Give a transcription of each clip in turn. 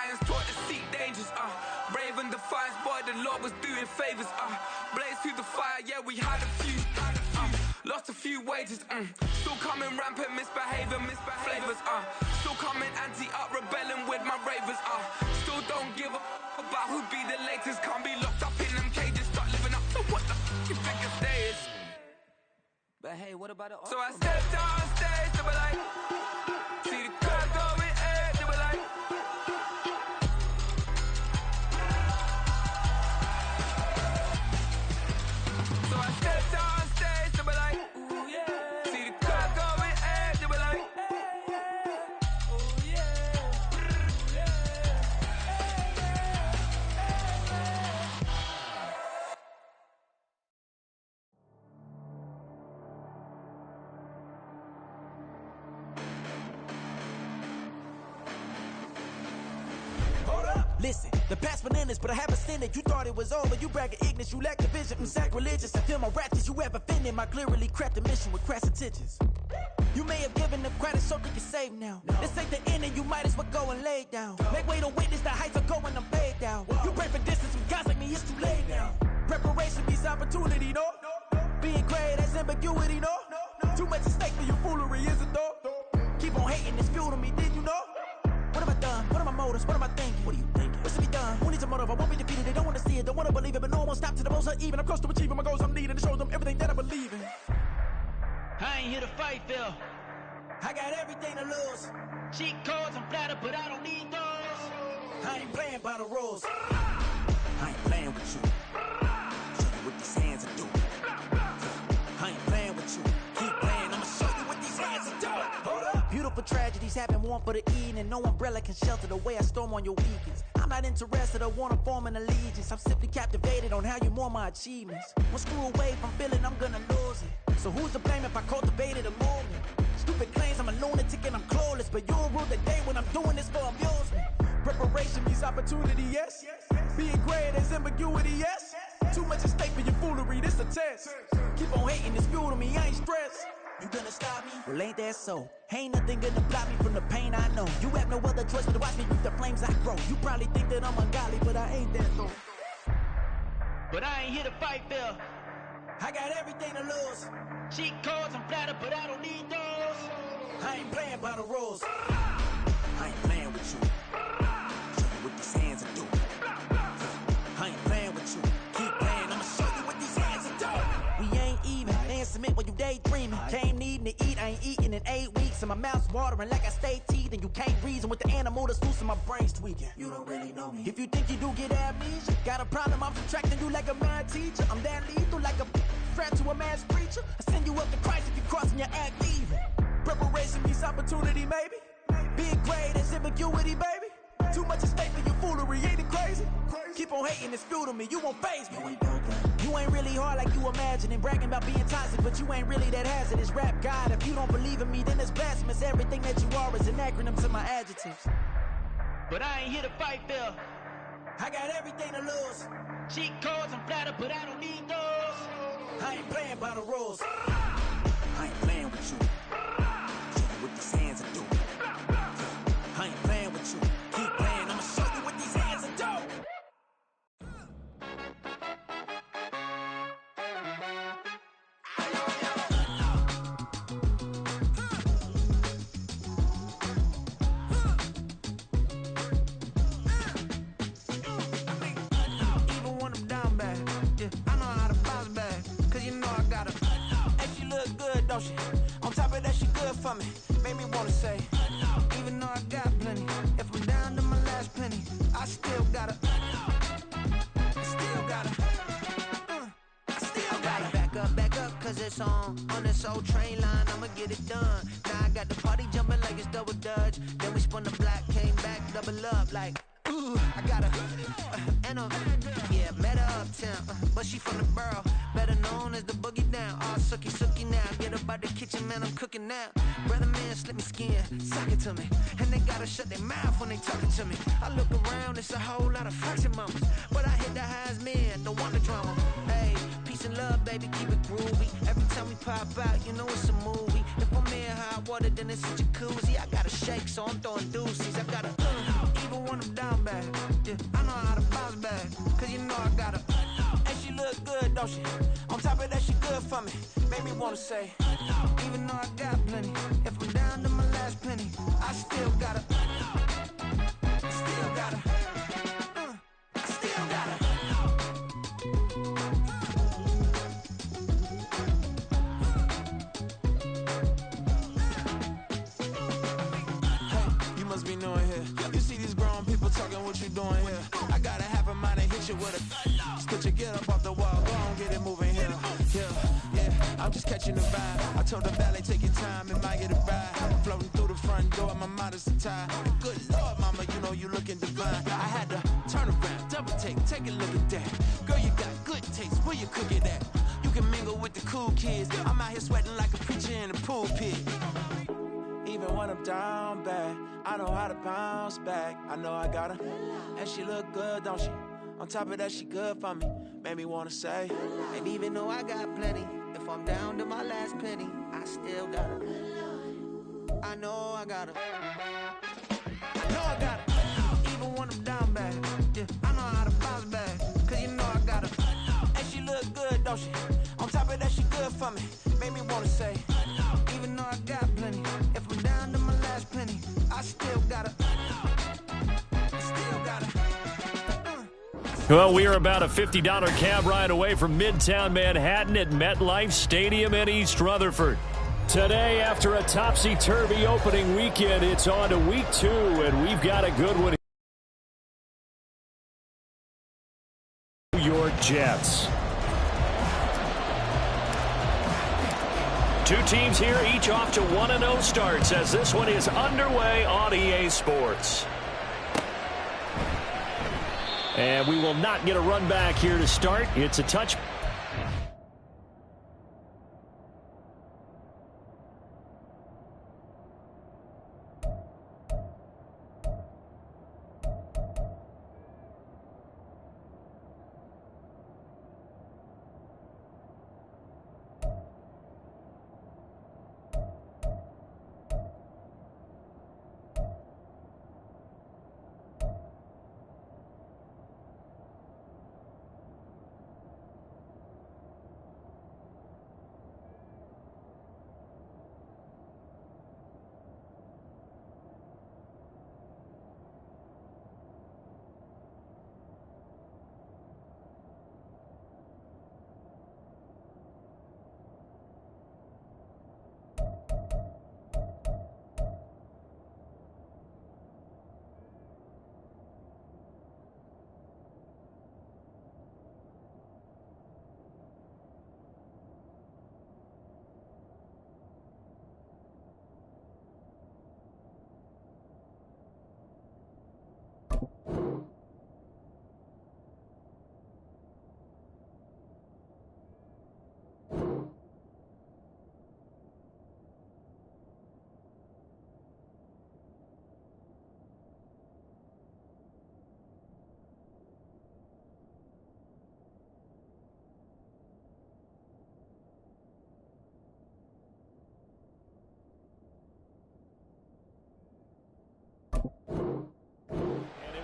lions taught to seek dangers, brave and defiance, boy, the Lord was doing favors, blaze through the fire, yeah, we had a few, lost a few wages, still coming rampant, misbehaving, flavors, still coming anti-up, rebelling with my ravers, still don't give a about who'd be the latest, can't be locked up in them cages, start living up to what the f you think your day is. But hey, what about the So I stepped on stage, they were like, see the crowd going, they were like, so I stepped on stage, they were like, ooh yeah, see the crowd going, they were like, ooh yeah, Listen, the past bananas, but I haven't seen it. You thought it was over, you bragging ignorance, you lack the vision, sacrilegious. I feel my ratchets, you have offended my clearly crafted mission with crass intentions. You may have given them credit so they can save now. This ain't the end and you might as well go and lay down. Make way to witness the heights are going, I'm paid down. You pray for distance with guys like me, it's too late now. Preparation means opportunity, no? Being great has ambiguity, no? Too much at stake for your foolery, is it though? Keep on hating, it's fuel to me, did you know? What have I done? What are my motives? What am I thinking? What are you thinking? What's to be done? Who needs a motive? I won't be defeated. They don't want to see it, don't want to believe it, but no one won't stop to the most even. I'm close to achieving my goals. I'm leading to show them everything that I believe in. I ain't here to fight, Phil. I got everything to lose. Cheat codes, I'm flattered, but I don't need those. I ain't playing by the rules. I ain't playing with you. Show you what these hands are doing. I ain't playing with you. Keep playing, I'ma show you what these hands are doing. Hold up. Beautiful tragedies happen, one for the eating, and no umbrella can shelter the way I storm on your weekends. I'm not interested or wanna form an allegiance. I'm simply captivated on how you mourn my achievements. One screw away from feeling I'm gonna lose it. So who's to blame if I cultivated a movement? Stupid claims I'm a lunatic and I'm clueless, but you'll rule the day when I'm doing this for amusement. Preparation means opportunity, yes. Being great is ambiguity, yes. Too much at stake for your foolery, this a test. Keep on hating, it's fuel to me, I ain't stressed. You gonna stop me? Well, ain't that so? Ain't nothing gonna block me from the pain I know. You have no other choice but to watch me reap the flames I grow. You probably think that I'm ungodly, but I ain't that though. But I ain't here to fight, Phil. I got everything to lose. Cheat codes, I'm flattered, but I don't need those. I ain't playing by the rules. I ain't playing with you. Show you what these hands are doing. I ain't playing with you. Keep playing, I'ma show you what these hands are doing. We ain't even. They submit when you daydreaming. Came needing to eat, I ain't eating in 8 weeks. And my mouth's watering like I stay teeth. And you can't reason with the animal that's loose and my brain's tweaking. You don't really know me. If you think you do get amnesia, got a problem, I'm subtracting you like a mad teacher. I'm that lethal like a threat to a mass preacher. I send you up to Christ if you crossing your act evil. Preparation means opportunity, maybe. Being great is ambiguity, baby. Too much at stake for your foolery, ain't it crazy? Keep on hating, it's fuel to me, you won't faze me. You ain't really hard like you imagining. Bragging about being toxic, but you ain't really that hazardous. Rap God, if you don't believe in me, then it's blasphemous. Everything that you are is an acronym to my adjectives. But I ain't here to fight, Phil. I got everything to lose. Cheat codes, I'm flattered, but I don't need those. I ain't playing by the rules. I ain't playing with you. Show you what these hands are doing. I ain't playing with you. Keep playing, I'ma show you what these hands are doing. even when I'm down bad, yeah, I know how to bounce back, cause you know I got her. Hey, she look good, don't she? On top of that, she good for me, make me wanna say, even though I got plenty, if I'm down to my last penny, I still got her. Still got her. I still got her. Back up, cause it's on this old train line, I'ma get it done. Now I got the party jumping like it's double dutch. Then we spun the block, came back, double up like, ooh, I got her. And yeah, met her uptown, but she from the borough, better known as the boogie down. All sookie now, get up out the kitchen, man, I'm cooking now. Brother man, slip me skin, suck it to me. And they gotta shut their mouth when they talking to me. I look around, it's a whole lot of fraction mamas, but I hit the highs, man, don't want the drama. Hey, peace and love, baby, keep it groovy. Every time we pop out, you know it's a movie. If I'm in hot water, then it's a jacuzzi. I gotta shake, so I'm throwing deuces. I gotta, even when I'm down bad. Yeah, I know how to bounce back. Cause you know I got her. And she look good, don't she? On top of that, she good for me. Made me wanna say, even though I got plenty, if I'm down to my last penny, I still got her. Still got her. I still got her. you must be new in here. You see these grown people talking, what you doing here? I got a half a mind to hit you with a split your get up off the wall, go on, get it moving here. Yeah, I'm just catching the vibe. I told the valet, take your time, it might get a ride. Floating through the front door, my mind is tied. Good Lord, mama, you know you looking divine. I had to turn around, double take a look at that. Girl, you got good taste, where you cook it at? You can mingle with the cool kids. I'm out here sweating like a preacher in a pool pit. Even when I'm down bad, I know how to bounce back. I know I got her, and she look good, don't she? On top of that, she good for me. Made me wanna say, and even though I got plenty, if I'm down to my last penny, I still got her. I know I got her. I know I got her. Even when I'm down bad, yeah, I know how to bounce back. Cause you know I got her. And she look good, don't she? On top of that, she good for me. Made me wanna say, even though I got plenty, if I'm down to my last penny, I still got her. Still got her. Well, we are about a $50 cab ride away from Midtown Manhattan at MetLife Stadium in East Rutherford. Today, after a topsy-turvy opening weekend, it's on to week 2, and we've got a good one. New York Jets. Two teams here, each off to 1-0 starts as this one is underway on EA Sports. And we will not get a run back here to start. It's a touch.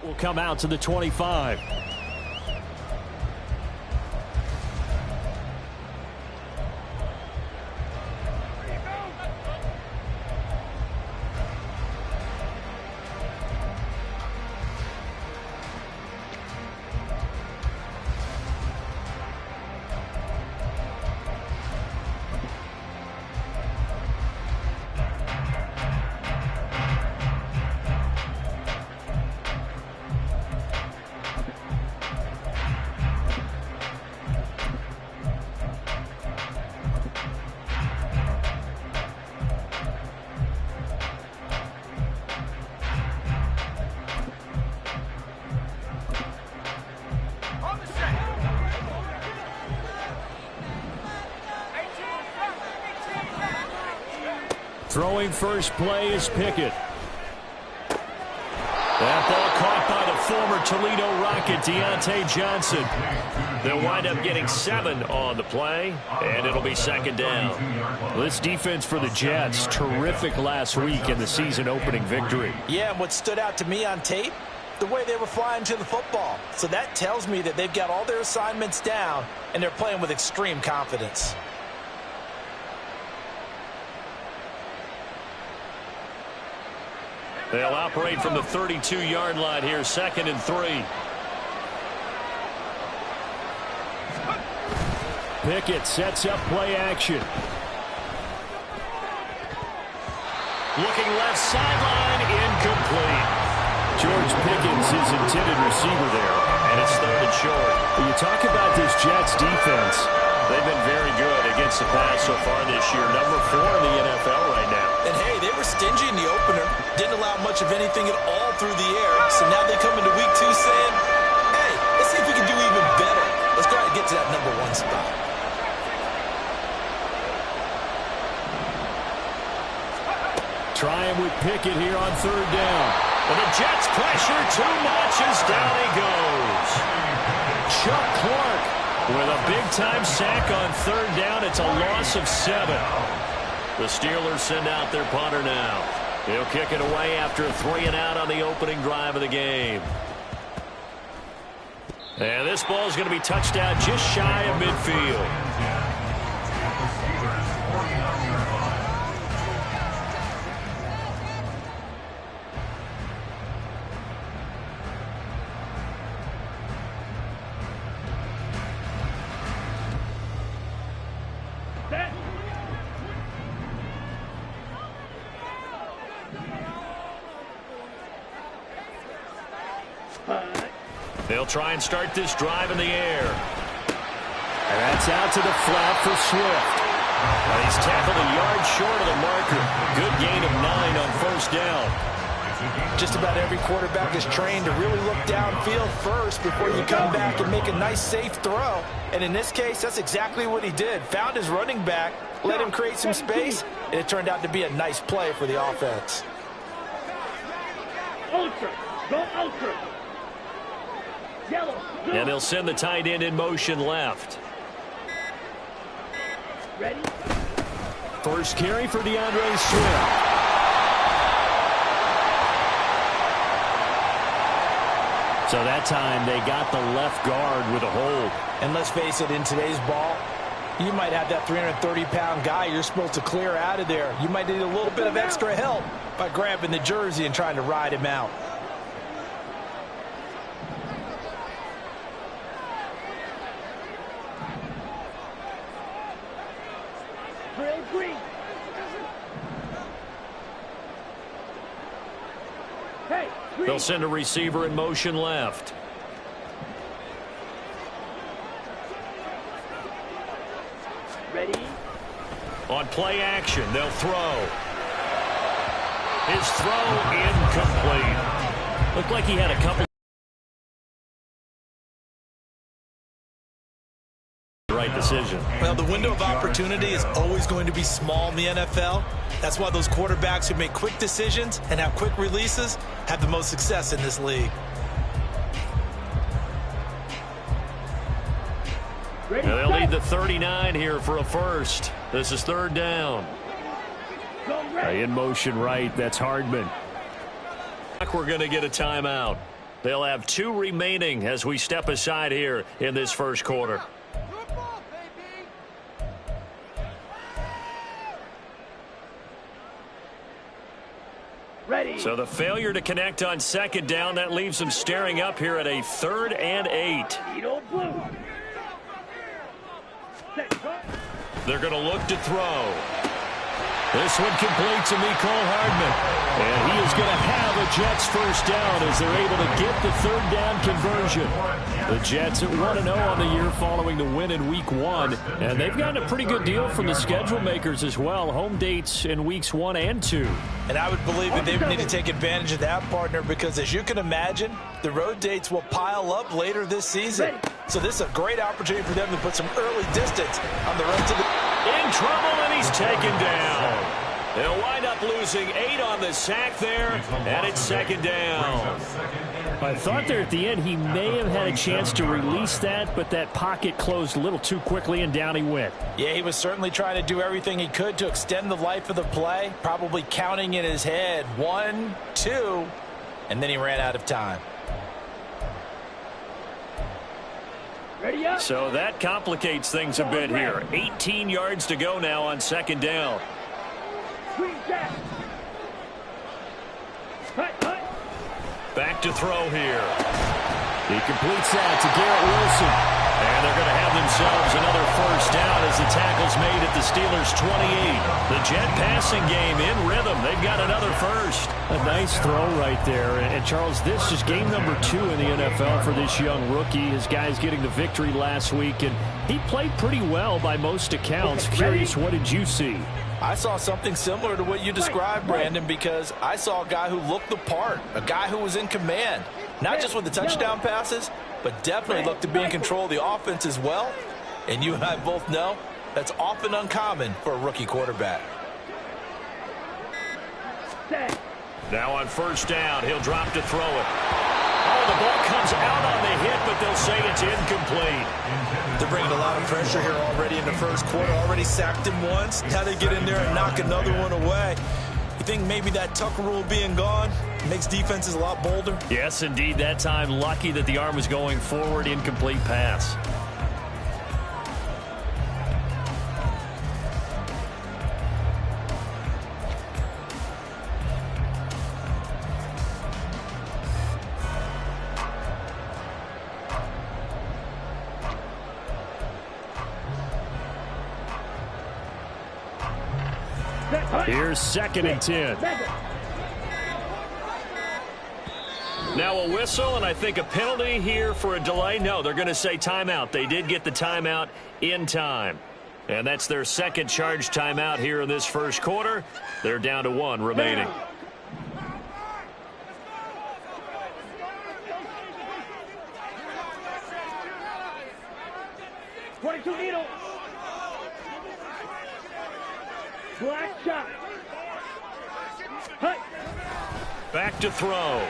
Will come out to the 25. Throwing first play is Pickett. That ball caught by the former Toledo Rocket, Deontay Johnson. They'll wind up getting 7 on the play, and it'll be second down. This defense for the Jets, terrific last week in the season-opening victory. Yeah, and what stood out to me on tape, the way they were flying to the football. So that tells me that they've got all their assignments down, and they're playing with extreme confidence. They'll operate from the 32-yard line here, 2nd and 3. Pickett sets up play action. Looking left sideline, incomplete. George Pickens is intended receiver there, and it's 3rd and short. When you talk about this Jets defense, they've been very good against the pass so far this year. Number 4 in the NFL right now. And hey, they were stingy in the opener. Didn't allow much of anything at all through the air. So now they come into week 2 saying, hey, let's see if we can do even better. Let's try to get to that number 1 spot. Trying with Pickett here on 3rd down. And the Jets pressure, 2 notches, down he goes. Chuck Clark with a big-time sack on 3rd down. It's a loss of 7. The Steelers send out their punter now. He'll kick it away after a 3-and-out on the opening drive of the game. And this ball is going to be touched out just shy of midfield. They'll try and start this drive in the air. And that's out to the flat for Swift. Well, he's tackled a yard short of the marker. Good gain of 9 on 1st down. Just about every quarterback is trained to really look downfield first before you come back and make a nice, safe throw. And in this case, that's exactly what he did. Found his running back, let him create some space, and it turned out to be a nice play for the offense. Ultra. Go ultra. Yellow. And they'll send the tight end in motion left. Ready? First carry for DeAndre Swift. So that time they got the left guard with a hold. And let's face it, in today's ball, you might have that 330-pound guy you're supposed to clear out of there. You might need a little bit of extra help by grabbing the jersey and trying to ride him out. They'll send a receiver in motion left. Ready? On play action, they'll throw. His throw incomplete. Looked like he had a couple. Right decision. Well, the window of opportunity is always going to be small in the NFL. That's why those quarterbacks who make quick decisions and have quick releases have the most success in this league. And they'll need the 39 here for a first. This is 3rd down. In motion right, that's Hardman. We're going to get a timeout. They'll have 2 remaining as we step aside here in this first quarter. Ready. So the failure to connect on 2nd down, that leaves them staring up here at a 3rd and 8. They're going to look to throw. This one complete to Mecole Hardman. And he is going to have a Jets first down as they're able to get the 3rd down conversion. The Jets at 1-0 on the year following the win in Week 1. And they've gotten a pretty good deal from the schedule makers as well. Home dates in Weeks 1 and 2. And I would believe that they would need to take advantage of that, partner, because as you can imagine, the road dates will pile up later this season. So this is a great opportunity for them to put some early distance on the rest of the... In trouble, and he's taken down. They'll wind up losing 8 on the sack there, and it's 2nd down. I thought there at the end he may have had a chance to release that, but that pocket closed a little too quickly, and down he went. Yeah, he was certainly trying to do everything he could to extend the life of the play, probably counting in his head 1, 2, and then he ran out of time. Ready up. So that complicates things a bit here. 18 yards to go now on second down. Swing jack. Back to throw here. He completes that to Garrett Wilson. And they're going to have themselves another first down as the tackle's made at the Steelers' 28. The Jet passing game in rhythm. They've got another first. A nice throw right there. And Charles, this is game number 2 in the NFL for this young rookie. His guys getting the victory last week, and he played pretty well by most accounts. Curious, what did you see? I saw something similar to what you described, Brandon, because I saw a guy who looked the part, a guy who was in command, not just with the touchdown passes, but definitely looked to be in control of the offense as well. And you and I both know that's often uncommon for a rookie quarterback. Now on first down, he'll drop to throw it. Oh, the ball comes out on the hit, but they'll say it's incomplete. They're bringing a lot of pressure here already in the first quarter. Already sacked him once. Now they get in there and knock another one away. You think maybe that Tucker rule being gone makes defenses a lot bolder? Yes, indeed. That time, lucky that the arm was going forward. Incomplete pass. Here's 2nd and 10. Now a whistle, and I think a penalty here for a delay. No, they're going to say timeout. They did get the timeout in time. And that's their second charge timeout here in this first quarter. They're down to 1 remaining. Needle. Black shot. Back to throw.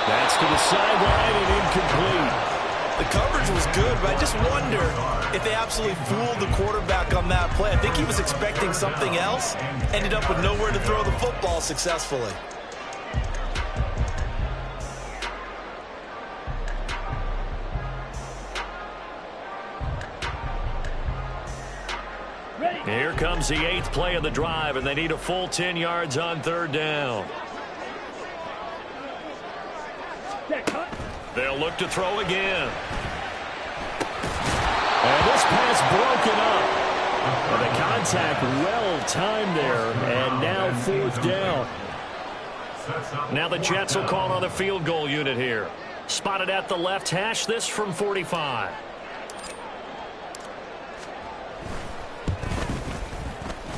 That's to the sideline and incomplete. The coverage was good, but I just wonder if they absolutely fooled the quarterback on that play. I think he was expecting something else, ended up with nowhere to throw the football successfully. Here comes the 8th play of the drive, and they need a full 10 yards on third down. They'll look to throw again. And this pass broken up. And the contact well timed there, and now 4th down. Now the Jets will call on the field goal unit here. Spotted at the left hash, this from 45.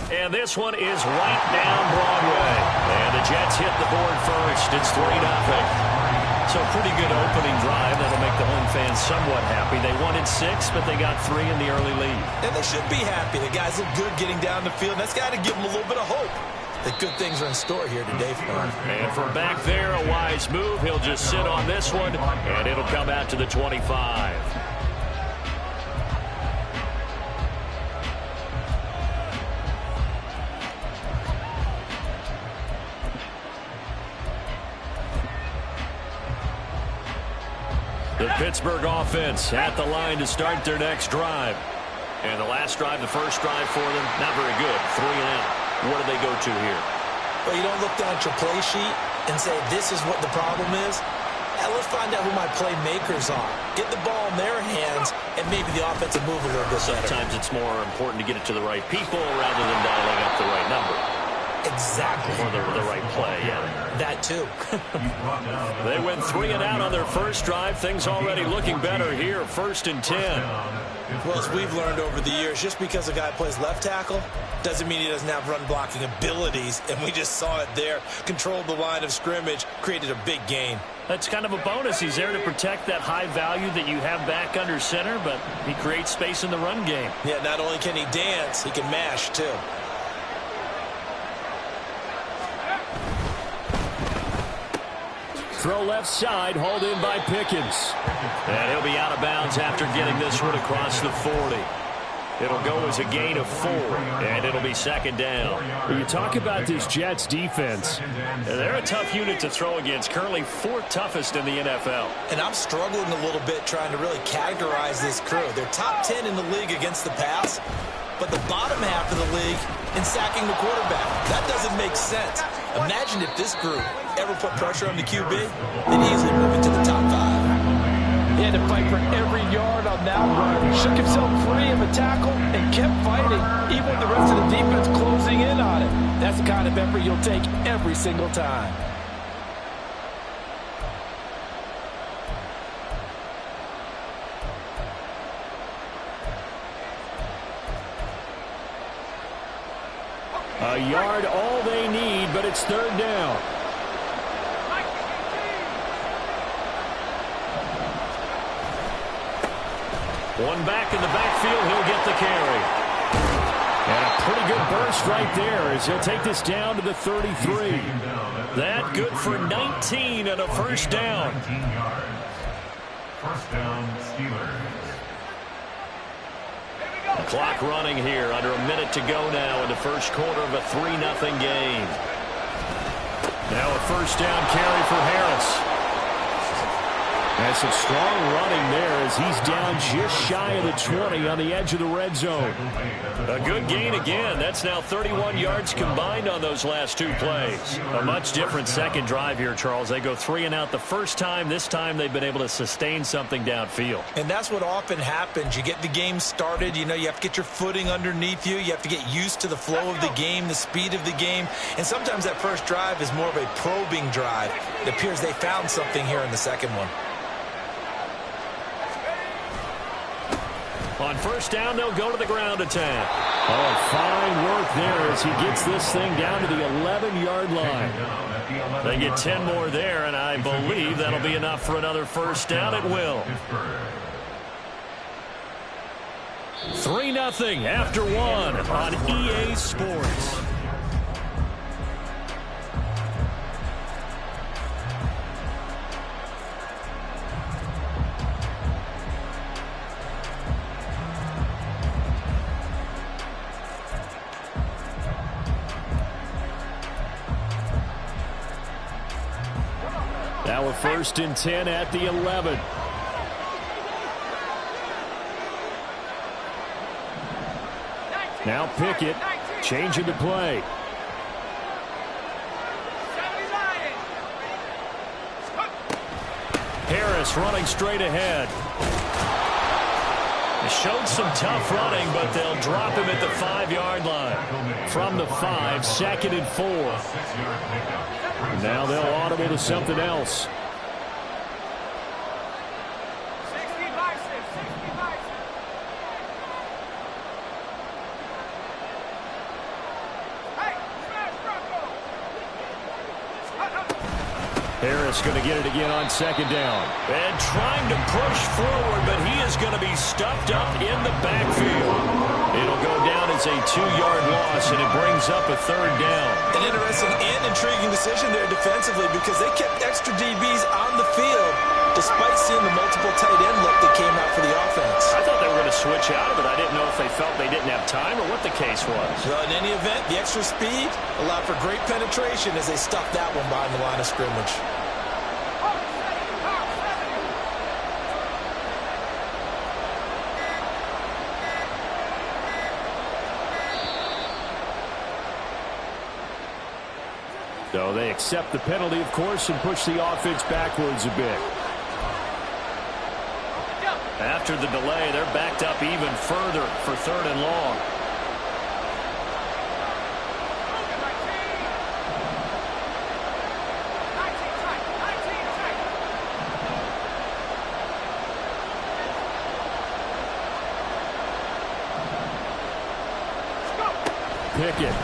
And this one is right down Broadway. And the Jets hit the board first. It's 3-0. So pretty good opening drive. That'll make the home fans somewhat happy. They wanted 6, but they got 3 in the early lead. And they should be happy. The guys look good getting down the field. That's got to give them a little bit of hope that good things are in store here today for them. And from back there, a wise move. He'll just sit on this one, and it'll come out to the 25. The Pittsburgh offense at the line to start their next drive. And the last drive, the first drive for them, not very good. 3 and out. What do they go to here? Well, you don't look down at your play sheet and say, this is what the problem is. Now, let's find out who my playmakers are. Get the ball in their hands, and maybe the offensive move a little bit better. Sometimes it's more important to get it to the right people rather than dialing up the right number. Exactly. Or the right play, yeah. That too. They went 3 and out on their first drive. Things already looking better here. 1st and 10. Well, as we've learned over the years, just because a guy plays left tackle doesn't mean he doesn't have run blocking abilities. And we just saw it there. Controlled the line of scrimmage, created a big gain. That's kind of a bonus. He's there to protect that high value that you have back under center, but he creates space in the run game. Yeah, not only can he dance, he can mash too. Throw left side, hauled in by Pickens. And he'll be out of bounds after getting this one across the 40. It'll go as a gain of 4, and it'll be second down. When you talk about this Jets defense, they're a tough unit to throw against, currently 4th toughest in the NFL. And I'm struggling a little bit trying to really categorize this crew. They're top 10 in the league against the pass, but the bottom half of the league in sacking the quarterback. That doesn't make sense. Imagine if this group ever put pressure on the QB, they'd easily move into the top 5. He had to fight for every yard on that run. Shook himself free of a tackle and kept fighting, even with the rest of the defense closing in on him. That's the kind of effort you'll take every single time. a yard all they need, but it's 3rd down. One back in the backfield, he'll get the carry. And a pretty good burst right there as he'll take this down to the 33. That good for 19 and a first down. First down, Steelers. Clock running here, under a minute to go now in the first quarter of a 3-0 game. Now a first down carry for Harris. And some strong running there as he's down just shy of the 20 on the edge of the red zone. A good gain again. That's now 31 yards combined on those last 2 plays. A much different second drive here, Charles. They go 3 and out the first time. This time they've been able to sustain something downfield. And that's what often happens. You get the game started. You know, you have to get your footing underneath you. You have to get used to the flow of the game, the speed of the game. And sometimes that first drive is more of a probing drive. It appears they found something here in the second one. On first down, they'll go to the ground attack. Oh, fine work there as he gets this thing down to the 11-yard line. They get 10 more there, and I believe that'll be enough for another first down. It will. 3-0 after 1 on EA Sports. Now a 1st and 10 at the 11. Now Pickett changing the play. Harris running straight ahead. They showed some tough running, but they'll drop him at the 5-yard line. From the 5, 2nd and 4. Now they'll audible to something else. Harris going to get it again on 2nd down. And trying to push forward, but he is going to be stuffed up in the backfield. It'll go down as a 2-yard loss, and it brings up a 3rd down. An interesting and intriguing decision there defensively because they kept extra DBs on the field despite seeing the multiple tight end look that came out for the offense. I thought they were going to switch out of it. I didn't know if they felt they didn't have time or what the case was. Well, in any event, the extra speed allowed for great penetration as they stuffed that one behind the line of scrimmage. So they accept the penalty, of course, and push the offense backwards a bit. After the delay, they're backed up even further for 3rd and long. Pickett.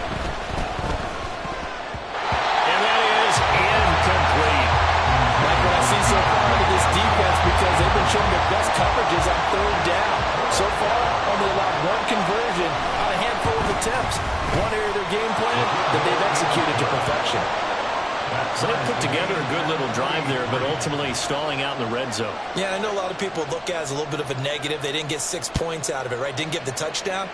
Because they've been showing their best coverages on 3rd down. So far, only allowed 1 conversion on a handful of attempts. One area of their game plan that they've executed to perfection. So they put together a good little drive there, but ultimately stalling out in the red zone. Yeah, I know a lot of people look at it as a little bit of a negative. They didn't get 6 points out of it, right? Didn't get the touchdown.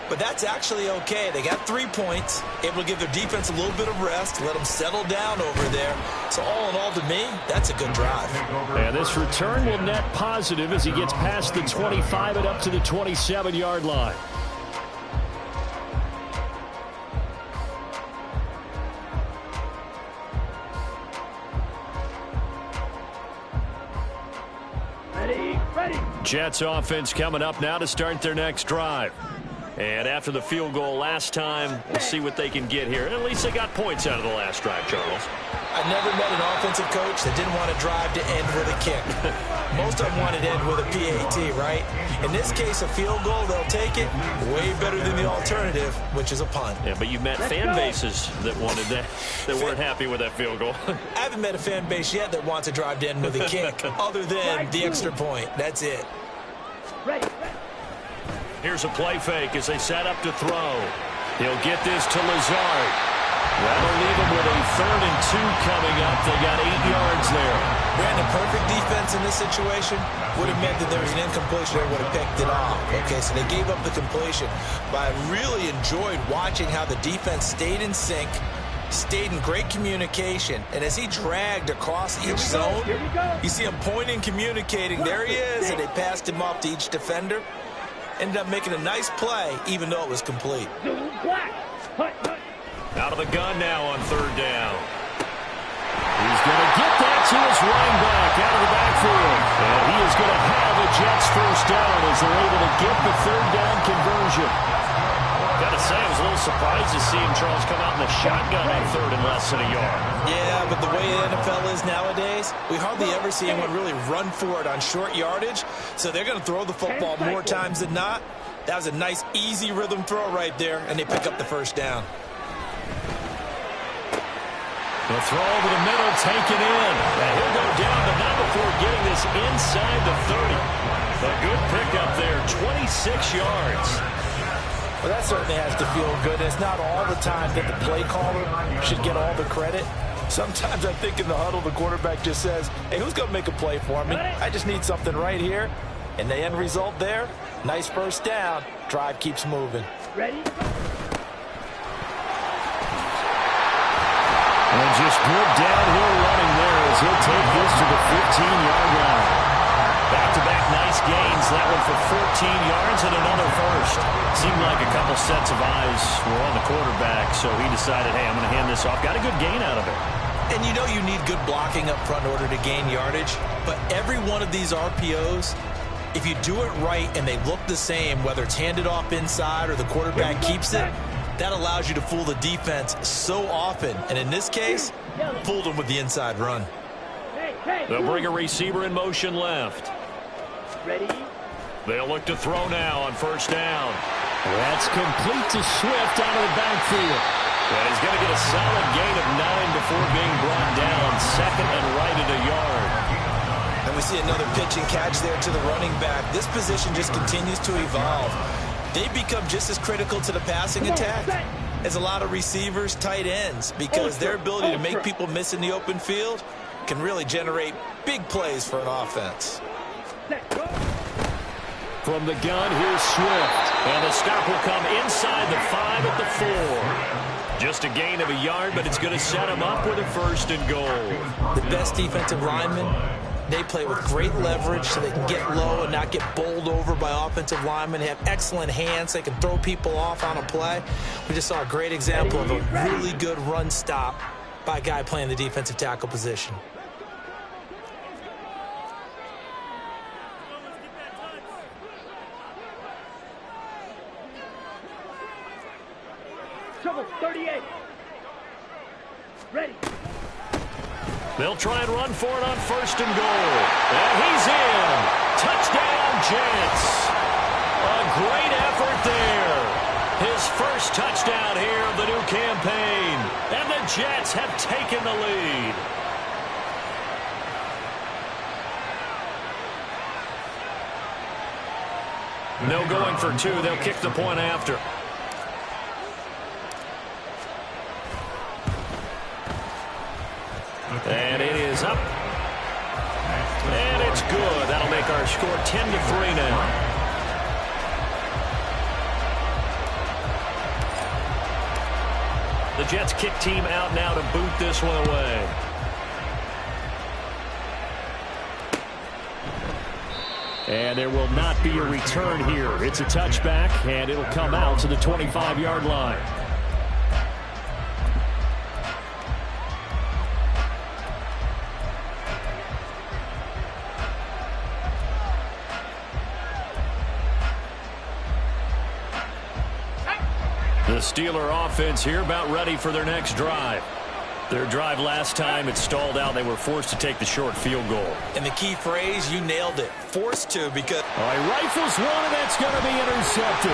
But that's actually okay. They got 3 points, able to give their defense a little bit of rest, let them settle down over there. So all in all, to me, that's a good drive. And this return will net positive as he gets past the 25 and up to the 27-yard line. Ready. Jets offense coming up now to start their next drive. And after the field goal last time, we'll see what they can get here. And at least they got points out of the last drive, Charles. I never met an offensive coach that didn't want to drive to end with a kick. Most of them wanted to end with a PAT, right? In this case, a field goal, they'll take it. Way better than the alternative, which is a punt. Yeah, but you met fan bases that wanted that, that weren't happy with that field goal. I haven't met a fan base yet that wants to drive to end with a kick, other than the extra point. That's it. Ready. Here's a play fake as they set up to throw. He'll get this to Lazard. That'll leave him with a 3rd and 2 coming up. They got 8 yards there. Brandon, perfect defense in this situation would have meant that there was an incompletion. They would have picked it off. Okay, so they gave up the completion. But I really enjoyed watching how the defense stayed in sync, stayed in great communication, and as he dragged across each zone, you see him pointing, communicating. There he is, and they passed him off to each defender. Ended up making a nice play, even though it was complete. Out of the gun now on 3rd down. He's going to get that to his running back out of the backfield. And he is going to have a Jets first down as they're able to get the 3rd down conversion. Got to say, I was a little surprised to see him, Charles, come out in the shotgun on 3rd and less than a yard. Yeah, but the way the NFL is nowadays, we hardly ever see anyone really run for it on short yardage. So they're going to throw the football more times than not. That was a nice, easy rhythm throw right there, and they pick up the first down. The throw over the middle, taken in. And he'll go down, but not before getting this inside the 30. A good pickup there, 26 yards. Well, that certainly has to feel good. It's not all the time that the play caller should get all the credit. Sometimes I think in the huddle, the quarterback just says, hey, who's going to make a play for me? I just need something right here. And the end result there, nice first down. Drive keeps moving. Ready. And just good downhill running there as he'll take this to the 15-yard line. Back-to-back nice gains. That one for 14 yards and another first. Seemed like a couple sets of eyes were on the quarterback, so he decided, hey, I'm going to hand this off. Got a good gain out of it. And you know you need good blocking up front in order to gain yardage. But every one of these RPOs, if you do it right and they look the same, whether it's handed off inside or the quarterback keeps it, that allows you to fool the defense so often. And in this case, fooled them with the inside run. They'll bring a receiver in motion left. Ready. They'll look to throw now on 1st down. That's complete to Swift out of the backfield. And he's going to get a solid gain of 9 before being brought down. 2nd and right at a yard. And we see another pitch and catch there to the running back. This position just continues to evolve. They become just as critical to the passing attack as a lot of receivers, tight ends, because their ability to make people miss in the open field can really generate big plays for an offense. From the gun, here's Swift. And the stop will come inside the 5 at the 4. Just a gain of a yard, but it's going to set him up with a 1st and goal. The best defensive linemen, they play with great leverage so they can get low and not get bowled over by offensive linemen. They have excellent hands. They can throw people off on a play. We just saw a great example of a really good run stop by a guy playing the defensive tackle position. Trouble 38. Ready. They'll try and run for it on 1st and goal. And he's in. Touchdown, Jets. A great effort there. His first touchdown here of the new campaign. And the Jets have taken the lead. No going for 2. They'll kick the point after. our score 10-3 now. The Jets kick team out now to boot this one away. And there will not be a return here. It's a touchback, and it'll come out to the 25-yard line. The Steeler offense here about ready for their next drive. Their drive last time, it stalled out. They were forced to take the short field goal. And the key phrase, you nailed it. Forced to, because... All right, rifles one, and that's going to be intercepted.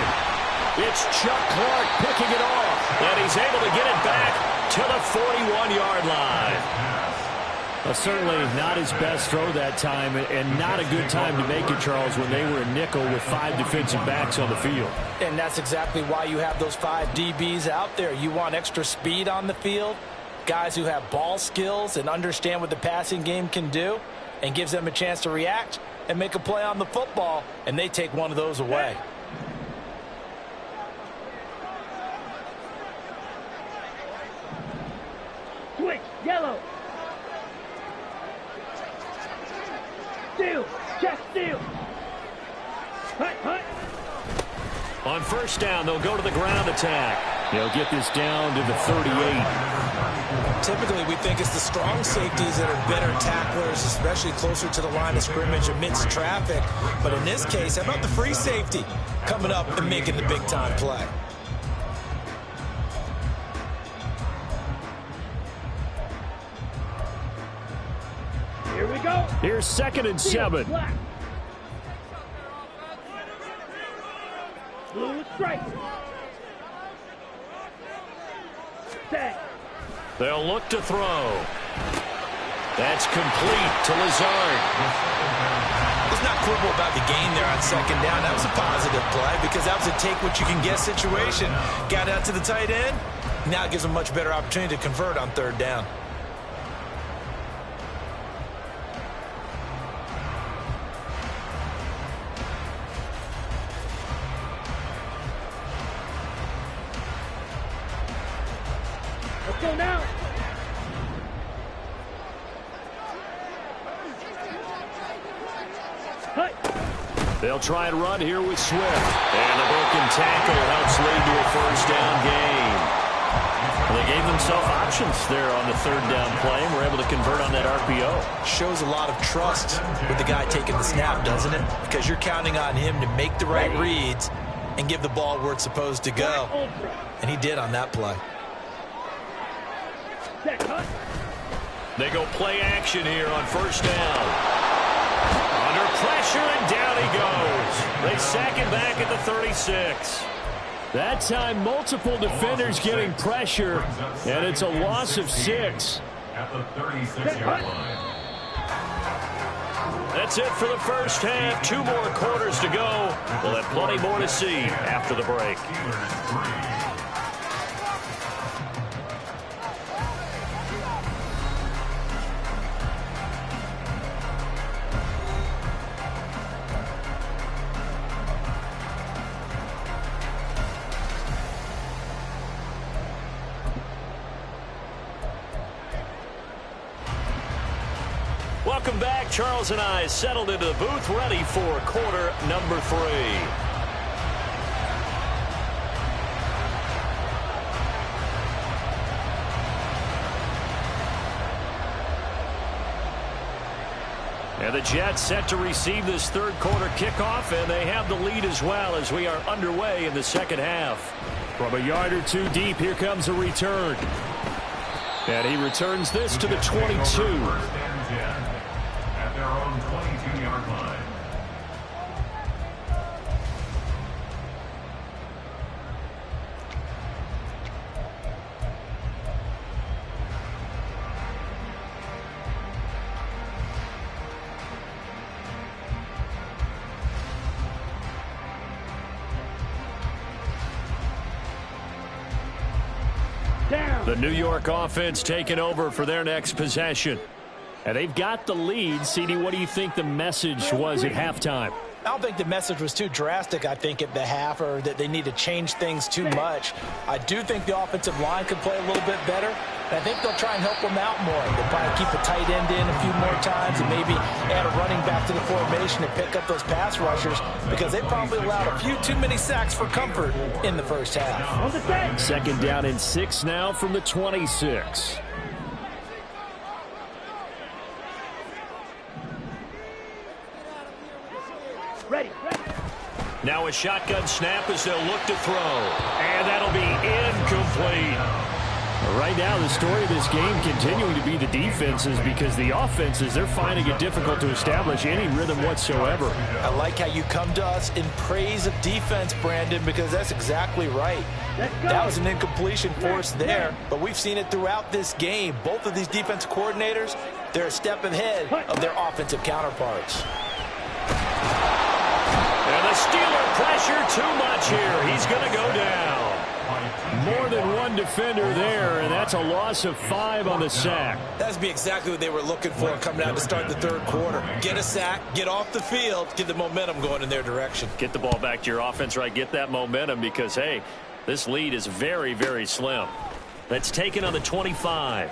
It's Chuck Clark picking it off. And he's able to get it back to the 41-yard line. Certainly not his best throw that time, and not a good time to make it, Charles, when they were a nickel with 5 defensive backs on the field. And that's exactly why you have those 5 DBs out there. You want extra speed on the field, guys who have ball skills and understand what the passing game can do, and gives them a chance to react and make a play on the football, and they take one of those away. Switch, yellow. Steal, check, steal. Hut, hut. On first down, they'll go to the ground attack. They'll get this down to the 38. Typically, we think it's the strong safeties that are better tacklers, especially closer to the line of scrimmage amidst traffic. But in this case, how about the free safety coming up and making the big-time play? Here we go. Here's 2nd and 7. Black. Blue strike. Tag. They'll look to throw. That's complete to Lazard. Let's not quibble about the gain there on 2nd down. That was a positive play because that was a take-what-you-can-get situation. Got out to the tight end. Now it gives them a much better opportunity to convert on 3rd down. Let's go now. Hut. They'll try and run here with Swift. And the broken tackle helps lead to a 1st down gain. Well, they gave themselves options there on the 3rd down play and were able to convert on that RPO. Shows a lot of trust with the guy taking the snap, doesn't it? Because you're counting on him to make the right reads and give the ball where it's supposed to go. And he did on that play. They go play action here on 1st down. Under pressure, and down he goes. They sack him back at the 36. That time, multiple defenders getting pressure, and it's a loss of 6. At the 36-yard line. That's it for the first half. 2 more quarters to go. We'll have plenty more to see after the break. Welcome back. Charles and I settled into the booth, ready for quarter number 3. And the Jets set to receive this 3rd quarter kickoff, and they have the lead as well as we are underway in the 2nd half. From a yard or 2 deep, here comes a return. And he returns this to the 22. At their own 22-yard line. The New York offense taking over for their next possession. And they've got the lead. CD, what do you think the message was at halftime? I don't think the message was too drastic, I think, at the half, or that they need to change things too much. I do think the offensive line could play a little bit better, and I think they'll try and help them out more. They'll probably keep a tight end in a few more times and maybe add a running back to the formation and pick up those pass rushers, because they probably allowed a few too many sacks for comfort in the first half. Second down and 6 now from the 26. Ready. Now a shotgun snap as they'll look to throw. And that'll be incomplete. Right now, the story of this game continuing to be the defenses, because the offenses, they're finding it difficult to establish any rhythm whatsoever. I like how you come to us in praise of defense, Brandon, because that's exactly right. That was an incompletion forced there, but we've seen it throughout this game. Both of these defense coordinators, they're a step ahead of their offensive counterparts. And the Steeler pressure too much here. He's going to go down. More than one defender there, and that's a loss of 5 on the sack. That's be exactly what they were looking for coming out to start the third quarter. Get a sack, get off the field, get the momentum going in their direction. Get the ball back to your offense, right? Get that momentum, because, hey, this lead is very, very slim. That's taken on the 25.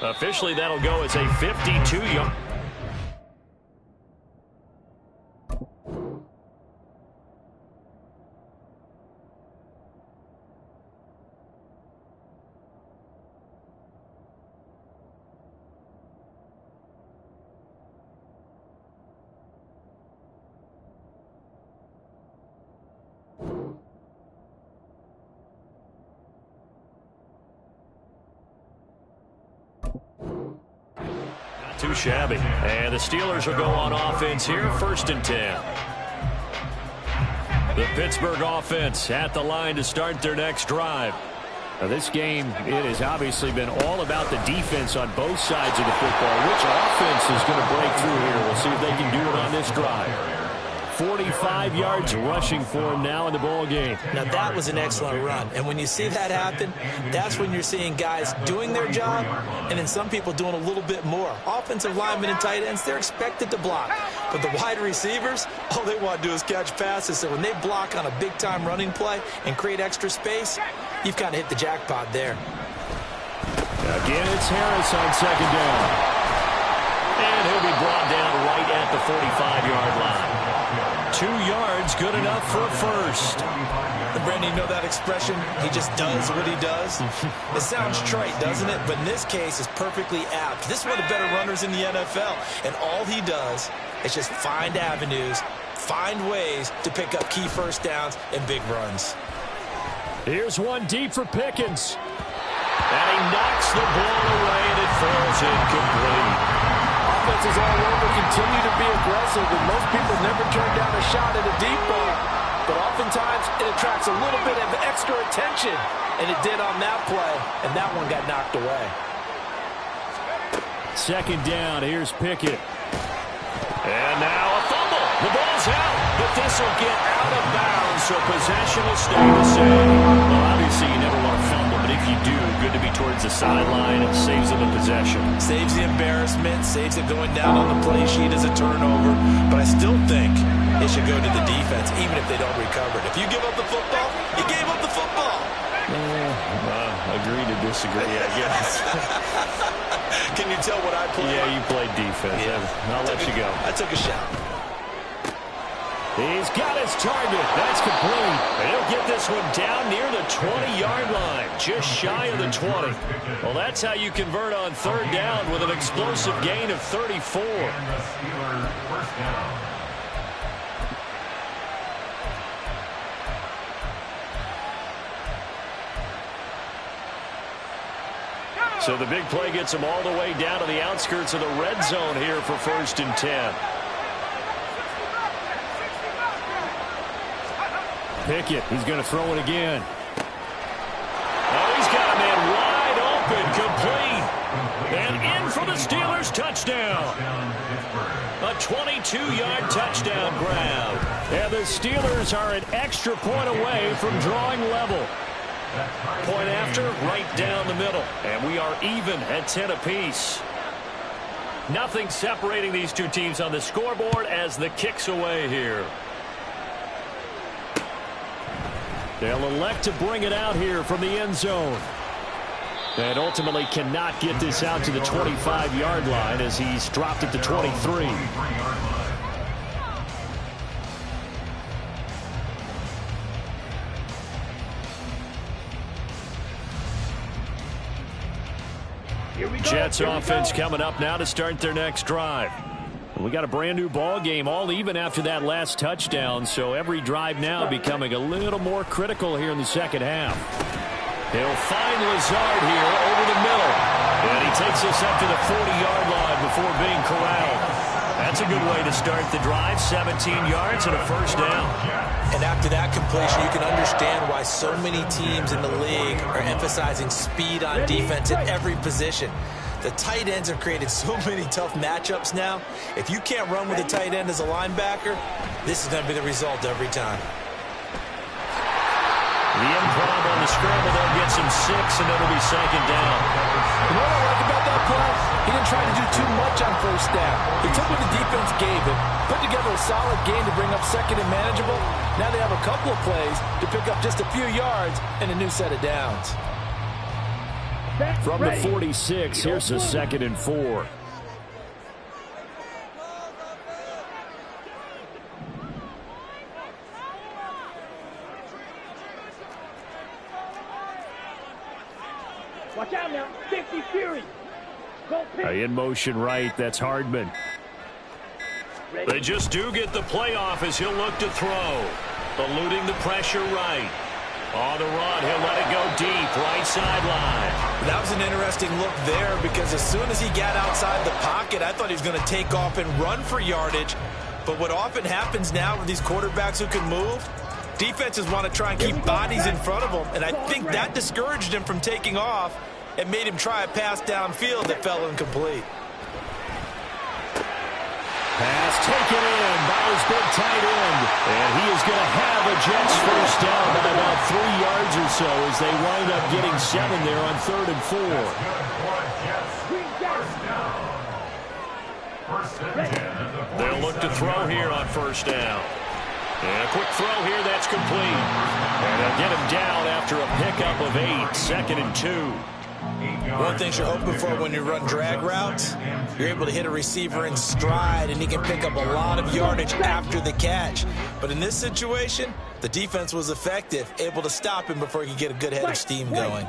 Officially, that'll go as a 52-yard. Too shabby. And the Steelers will go on offense here, 1st and 10. The Pittsburgh offense at the line to start their next drive. Now this game, it has obviously been all about the defense on both sides of the football. Which offense is going to break through here? We'll see if they can do it on this drive. 45 yards rushing for him now in the ball game. Now that was an excellent run, and when you see that happen, that's when you're seeing guys doing their job, and then some people doing a little bit more. Offensive linemen and tight ends, they're expected to block, but the wide receivers, all they want to do is catch passes. So when they block on a big-time running play and create extra space, you've kind of hit the jackpot there. Again, it's Harris on 2nd down, and he'll be brought down right at the 45-yard line. 2 yards, good enough for a first. Brandon, you know that expression? He just does what he does. It sounds trite, doesn't it? But in this case, it's perfectly apt. This is one of the better runners in the NFL. And all he does is just find avenues, find ways to pick up key first downs and big runs. Here's one deep for Pickens. And he knocks the ball away, and it falls incomplete. Offenses all over continue to be aggressive, and most people never turn down a shot at a deep ball. But oftentimes, it attracts a little bit of extra attention, and it did on that play, and that one got knocked away. 2nd down, here's Pickett. And now a fumble. The ball's out, but this will get out of bounds, so possession will stay the same. Well, obviously, you never want to fumble, but if you do, good to be towards the sideline. It saves them a possession. Saves the embarrassment, saves it going down on the play sheet as a turnover. But I still think it should go to the defense, even if they don't recover it. If you give up the football, you gave up the football. Agree to disagree, I guess. Can you tell what I played? Yeah, you played defense. Yeah. I'll let you go. I took a shot. He's got his target. That's complete. And he'll get this one down near the 20-yard line, just shy of the 20. Well, that's how you convert on 3rd down with an explosive gain of 34. So the big play gets him all the way down to the outskirts of the red zone here for 1st and 10. Pickett, he's going to throw it again. Oh, he's got a man wide open, complete. And in for the Steelers touchdown. A 22-yard touchdown grab. And the Steelers are an extra point away from drawing level. Point after, right down the middle. And we are even at 10 apiece. Nothing separating these two teams on the scoreboard as the kick's away here. They'll elect to bring it out here from the end zone. And ultimately cannot get this out to the 25-yard line as he's dropped at the 23. Jets offense coming up now to start their next drive. We got a brand new ball game, all even after that last touchdown, so every drive now becoming a little more critical here in the second half. He'll find Lazard here over the middle, and he takes us up to the 40-yard line before being corralled. That's a good way to start the drive, 17 yards and a first down. And after that completion, you can understand why so many teams in the league are emphasizing speed on defense at every position. The tight ends have created so many tough matchups now. If you can't run with a tight end as a linebacker, this is going to be the result every time. The improv on the scramble, they'll get some 6, and it'll be second down. You know what I like about that play? He didn't try to do too much on first down. He took what the defense gave him, put together a solid game to bring up second and manageable. Now they have a couple of plays to pick up just a few yards and a new set of downs. From the 46, here's a 2nd and 4. Watch out now. 50 Fury. In motion right. That's Hardman. They just do get the playoff as he'll look to throw. Eluding the pressure right. On the run, he'll let it go deep, right sideline. That was an interesting look there because as soon as he got outside the pocket, I thought he was going to take off and run for yardage. But what often happens now with these quarterbacks who can move, defenses want to try and keep bodies in front of them, and I think that discouraged him from taking off and made him try a pass downfield that fell incomplete. Pass taken in by his big tight end. And he is going to have a Jets first down by about 3 yards or so as they wind up getting 7 there on 3rd and 4. They'll look to throw here on first down. And a quick throw here, that's complete. And they'll get him down after a pickup of 8, 2nd and 2. One of the things you're hoping for when you run drag routes, you're able to hit a receiver in stride and he can pick up a lot of yardage after the catch. But in this situation, the defense was effective, able to stop him before he could get a good head of steam going.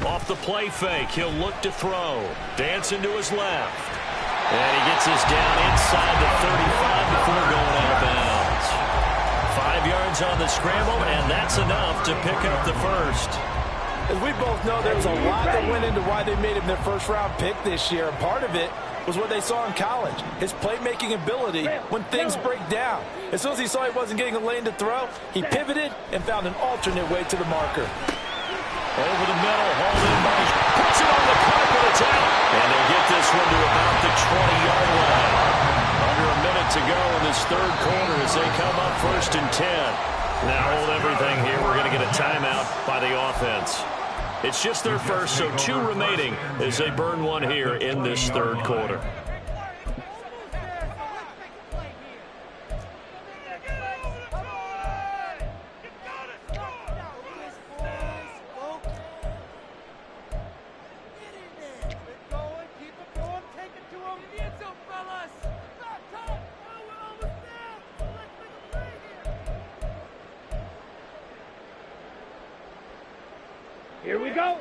Off the play fake, he'll look to throw. Dancing to his left. And he gets us down inside the 35 before going out of bounds. 5 yards on the scramble, and that's enough to pick up the first. As we both know, there's a lot that went into why they made him their first-round pick this year, and part of it was what they saw in college, his playmaking ability when things break down. As soon as he saw he wasn't getting a lane to throw, he pivoted and found an alternate way to the marker. Over the middle, hauled in by, puts it on the carpet, it's out. And they'll get this one to about the 20-yard line. Under a minute to go in this third quarter as they come up 1st and 10. Now hold everything here. We're going to get a timeout by the offense. It's just their first, so 2 remaining as they burn one here in this third quarter. Here we go.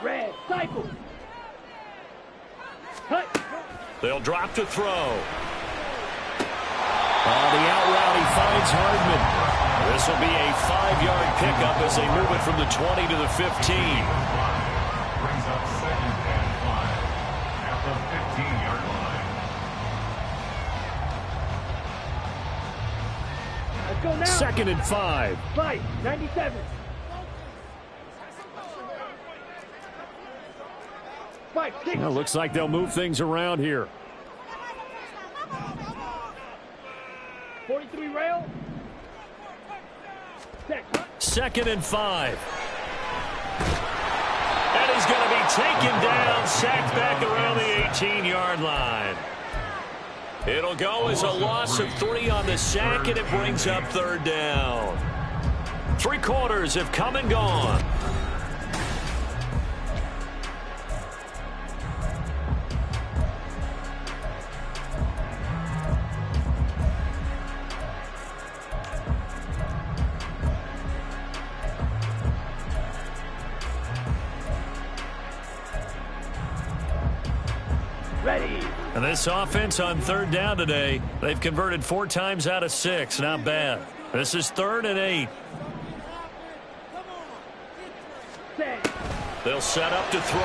Red, cycle. Cut. They'll drop to throw. On the out route, he finds Hardman. This will be a 5-yard pickup as they move it from the 20 to the 15. Brings up 2nd and 5 at the 15-yard line. Let's go now. 2nd and 5. Fight, 97. Fight, 6. Well, looks like they'll move things around here. 43 rail. Second and 5. And he's going to be taken down, sacked back around the 18-yard line. It'll go as a loss of 3 on the sack, and it brings up third down. 3 quarters have come and gone. And this offense on third down today, they've converted 4 times out of 6. Not bad. This is 3rd and 8. They'll set up to throw.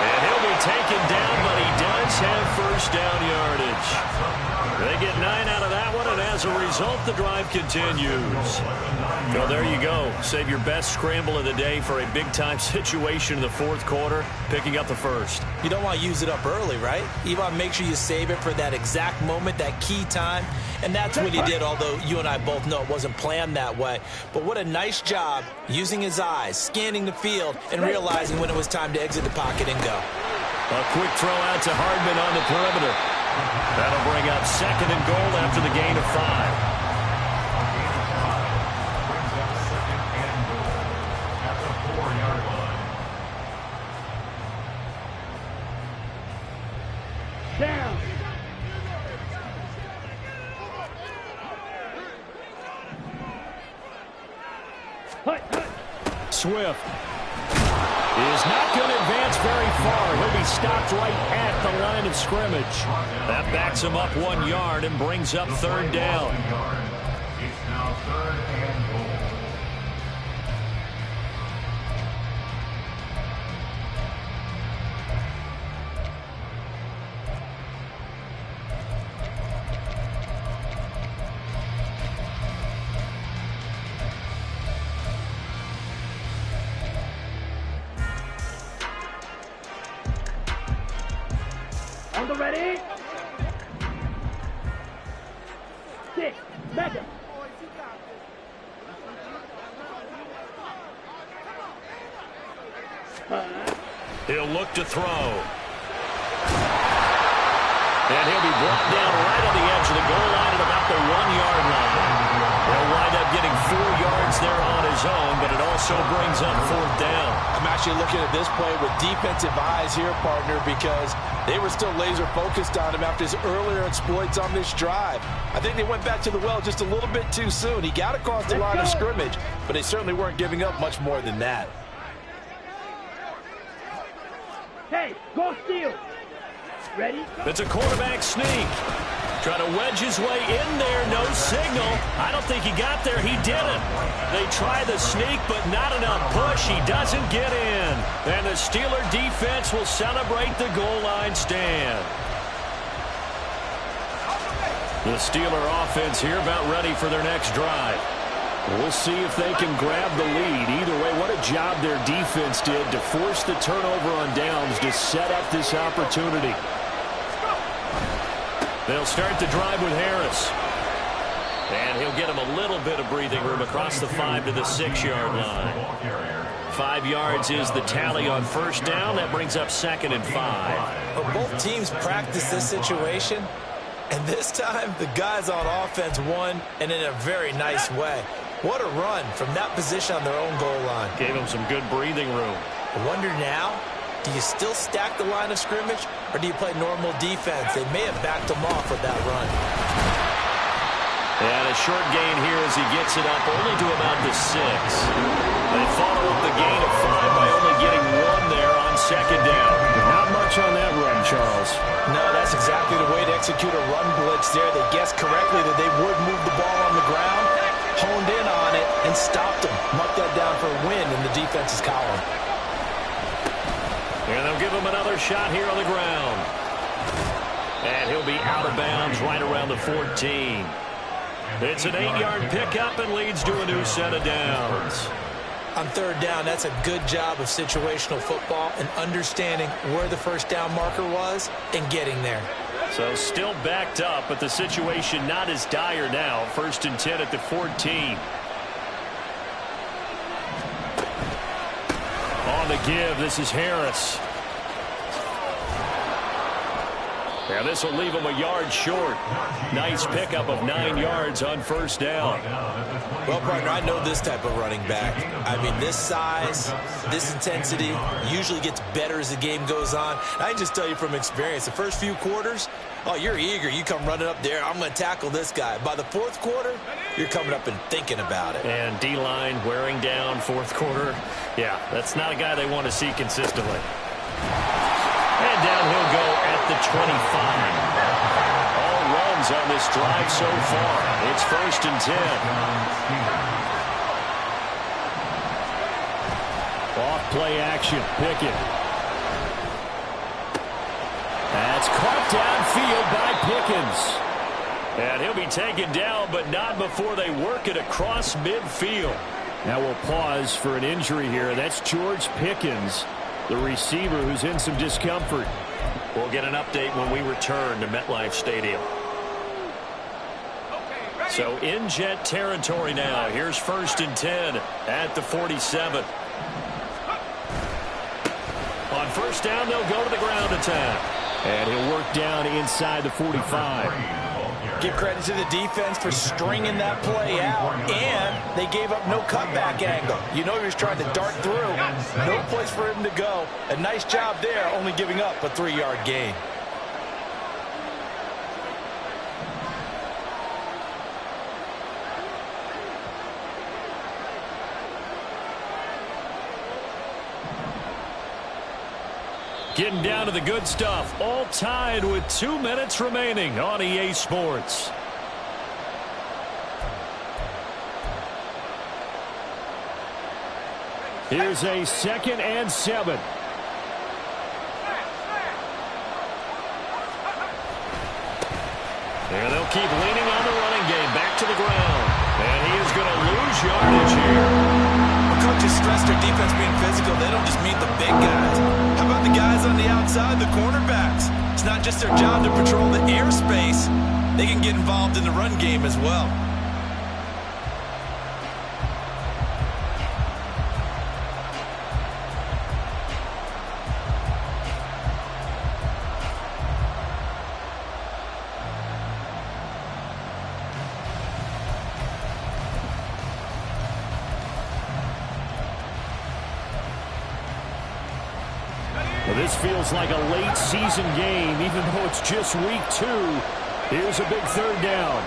And he'll be taken down, but he does have first down yardage. They get 9 out of that one, and as a result, the drive continues. Well, there you go. Save your best scramble of the day for a big-time situation in the 4th quarter, picking up the first. You don't want to use it up early, right? You want to make sure you save it for that exact moment, that key time, and that's what he did, although you and I both know it wasn't planned that way. But what a nice job using his eyes, scanning the field, and realizing when it was time to exit the pocket and go. A quick throw out to Hardman on the perimeter. That'll bring up 2nd and goal after the gain of 5. Down. Swift is not going to advance very far. He'll be stopped right at the line of scrimmage. That backs him up 1 yard and brings up third down. It's now 3rd and goal. On the ready. 6. Madden. He'll look to throw. And he'll be brought down right on the edge of the goal line at about the 1-yard line. He'll wind up getting 4 yards there on his own, but it also brings up 4th down. I'm actually looking at this play with defensive eyes here, partner, because they were still laser focused on him after his earlier exploits on this drive. I think they went back to the well just a little bit too soon. He got across the line of scrimmage, but they certainly weren't giving up much more than that. Hey, go steal. Ready? It's a quarterback sneak. Trying to wedge his way in there. No signal. I don't think he got there. He didn't. They try the sneak, but not enough push. He doesn't get in. And the Steeler defense will celebrate the goal line stand. The Steeler offense here about ready for their next drive. We'll see if they can grab the lead. Either way, what a job their defense did to force the turnover on downs to set up this opportunity. They'll start the drive with Harris. And he'll get him a little bit of breathing room across the 5 to the 6-yard line. 5 yards is the tally on first down. That brings up 2nd and 5. But both teams practice this situation, and this time the guys on offense won, and in a very nice way. What a run from that position on their own goal line. Gave them some good breathing room. I wonder now, do you still stack the line of scrimmage, or do you play normal defense? They may have backed them off with that run. And a short gain here as he gets it up only to about the 6. They follow up the gain of 5 by only getting 1 there on second down. Not much on that run, Charles. No, that's exactly the way to execute a run blitz there. They guessed correctly that they would move the ball on the ground, honed in on it, and stopped them. Marked that down for a win in the defense's column. And they'll give him another shot here on the ground. And he'll be out of bounds right around the 14. It's an 8-yard pickup and leads to a new set of downs. On third down, that's a good job of situational football and understanding where the first down marker was and getting there. So still backed up, but the situation not as dire now. 1st and 10 at the 14. On the give, this is Harris. Yeah, this will leave him a yard short. Nice pickup of 9 yards on 1st down. Well, partner, I know this type of running back. I mean, this size, this intensity usually gets better as the game goes on. I can just tell you from experience, the first few quarters, oh, you're eager. You come running up there, I'm going to tackle this guy. By the 4th quarter, you're coming up and thinking about it. And D-line wearing down 4th quarter. Yeah, that's not a guy they want to see consistently. And down he'll go at the 25. All runs on this drive so far. It's 1st and 10. Off play action. Pickett. That's caught downfield by Pickens. And he'll be taken down, but not before they work it across midfield. Now we'll pause for an injury here. That's George Pickens, the receiver who's in some discomfort. We'll get an update when we return to MetLife Stadium. So in Jet territory now. Here's 1st and 10 at the 47. On 1st down, they'll go to the ground attack. And he'll work down inside the 45. Give credit to the defense for stringing that play out, and they gave up no cutback angle. You know he was trying to dart through. No place for him to go. A nice job there, only giving up a 3-yard gain. Getting down to the good stuff. All tied with 2 minutes remaining on EA Sports. Here's a 2nd and 7. And they'll keep leaning on the running game. Back to the ground. And he is going to lose yardage here. Coaches stress their defense being physical. They don't just mean the big guys. How about the guys on the outside, the cornerbacks? It's not just their job to patrol the airspace. They can get involved in the run game as well. This feels like a late season game, even though it's just week 2. Here's a big 3rd down.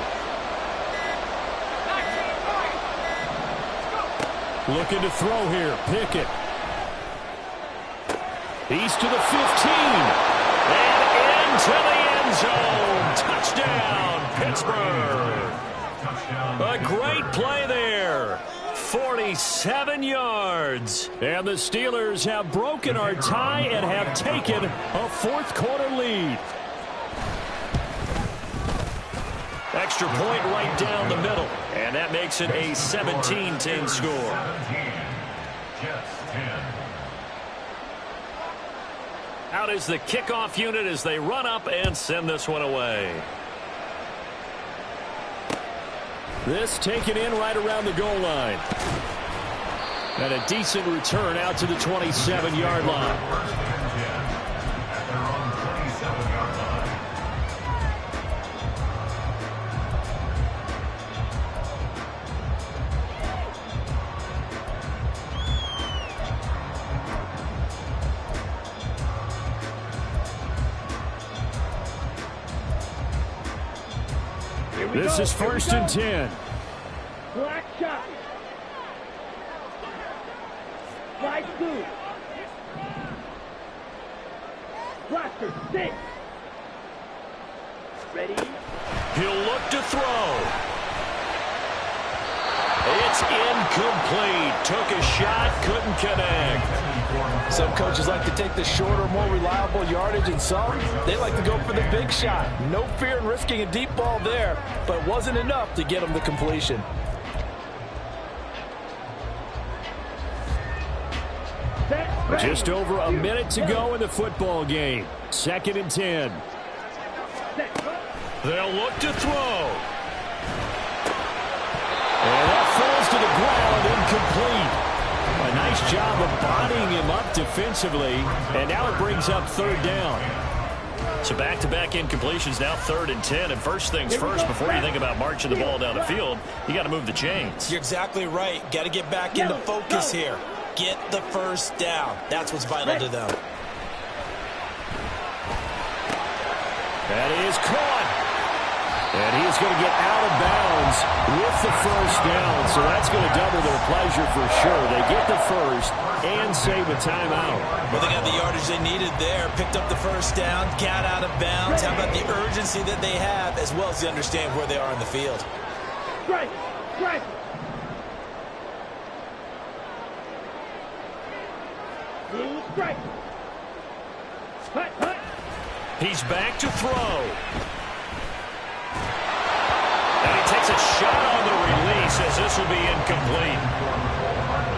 Looking to throw here. Pickett. He's to the 15. And into the end zone. Touchdown, Pittsburgh. A great play there. 47 yards. And the Steelers have broken our tie and have taken a 4th quarter lead. Extra point right down the middle. And that makes it a 17-10 score. Out is the kickoff unit as they run up and send this one away. This taken in right around the goal line. And a decent return out to the 27-yard line. This is 1st and 10. Black shot. Right 2. Blaster 6. Ready? He'll look to throw. It's incomplete. Took a shot, couldn't connect. Some coaches like to take the shorter, more reliable yardage, and some, they like to go for the big shot. No fear in risking a deep ball there, but it wasn't enough to get him the completion. Just over a minute to go in the football game. 2nd and 10. Set. They'll look to throw. And that falls to the ground, incomplete. A nice job of bodying him up defensively, and now it brings up third down. So back-to-back incompletions, now 3rd and 10. And first things first, before you think about marching the ball down the field, you got to move the chains. You're exactly right. Got to get back into focus here. Get the first down. That's what's vital to them. That is caught. And he is going to get out of bounds with the first down. So that's going to double their pleasure for sure. They get the first and save a timeout. Well, they got the yardage they needed there. Picked up the first down, got out of bounds. How about the urgency that they have, as well as they understand where they are in the field? Strike! Strike! Strike! Hut, hut! He's back to throw. And he takes a shot on the release as this will be incomplete.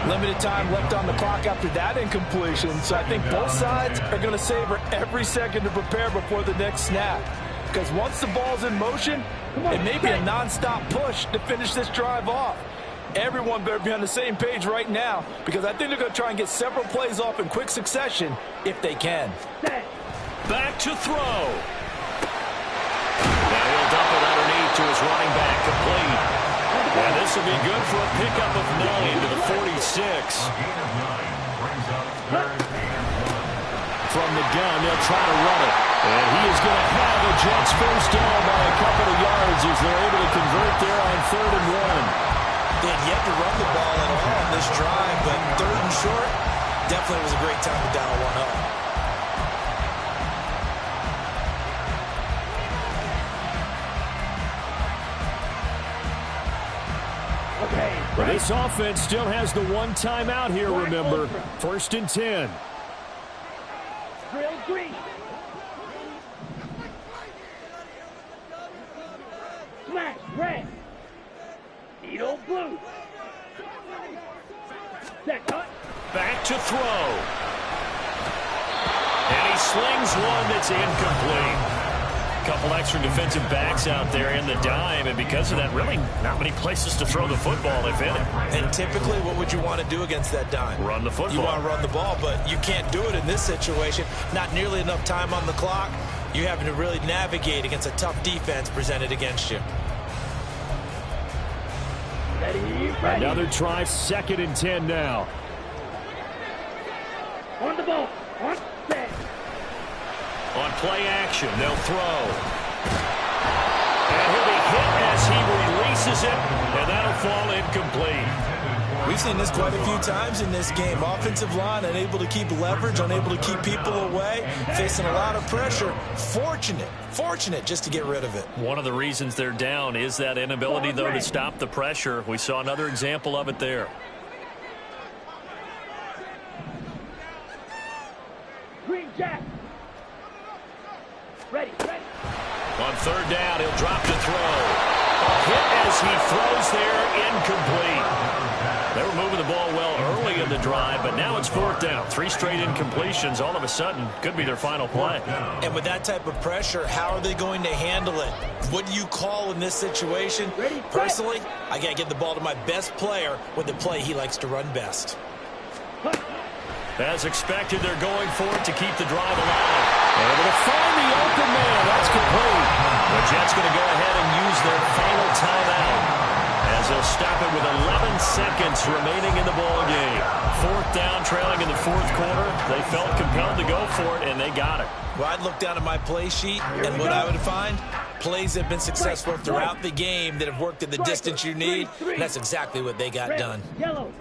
Limited time left on the clock after that incompletion, so I think both sides are going to savor every second to prepare before the next snap. Because once the ball's in motion, it may be a non-stop push to finish this drive off. Everyone better be on the same page right now, because I think they're going to try and get several plays off in quick succession if they can. Back to throw. Now he'll dump it underneath to his running back, complete. And this will be good for a pickup of 9 to the 46. From the gun, they'll try to run it. And he is going to have the Jets first down by a couple of yards as they're able to convert there on 3rd and 1. They had yet to run the ball at all on this drive, but 3rd and short definitely was a great time to dial one up. But this offense still has the one timeout here, remember. 1st and 10. Drill green. Smash red. Needle blue. Set cut. Back to throw. And he slings one that's incomplete. Couple extra defensive backs out there in the dime, and because of that, really not many places to throw the football, if any. And typically, what would you want to do against that dime? Run the football. You want to run the ball, but you can't do it in this situation. Not nearly enough time on the clock. You're having to really navigate against a tough defense presented against you. Ready. Another try, 2nd and 10 now. On the ball. On set. On play action, they'll throw. And he'll be hit as he releases it, and that'll fall incomplete. We've seen this quite a few times in this game. Offensive line unable to keep leverage, unable to keep people away, facing a lot of pressure. Fortunate just to get rid of it. One of the reasons they're down is that inability, though, to stop the pressure. We saw another example of it there. Green jack. Ready. On 3rd down, he'll drop to throw. A hit as he throws there, incomplete. They were moving the ball well early in the drive, but now it's 4th down. 3 straight incompletions all of a sudden could be their final play. And with that type of pressure, how are they going to handle it? What do you call in this situation? Personally, I got to get the ball to my best player with the play he likes to run best. As expected, they're going for it to keep the drive alive. Able to find the open man. That's complete. The Jets going to go ahead and use their final timeout as they'll stop it with 11 seconds remaining in the ball game. 4th down, trailing in the 4th quarter. They felt compelled to go for it, and they got it. Well, I'd look down at my play sheet, and what I would find, plays that have been successful throughout the game that have worked at the distance you need. And that's exactly what they got done. Yellow.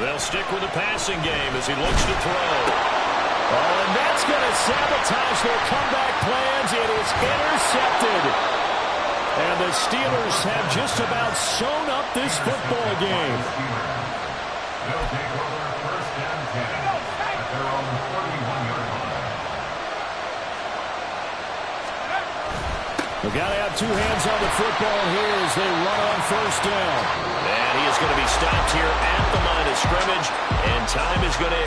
They'll stick with the passing game as he looks to throw. Oh, and that's going to sabotage their comeback plans. It is intercepted. And the Steelers have just about sewn up this football game. They'll take over 1st and 10 at their own 41-yard line. They've got to have 2 hands on the football here as they run on 1st down. And he is going to be stopped here at the line of scrimmage, and time is going to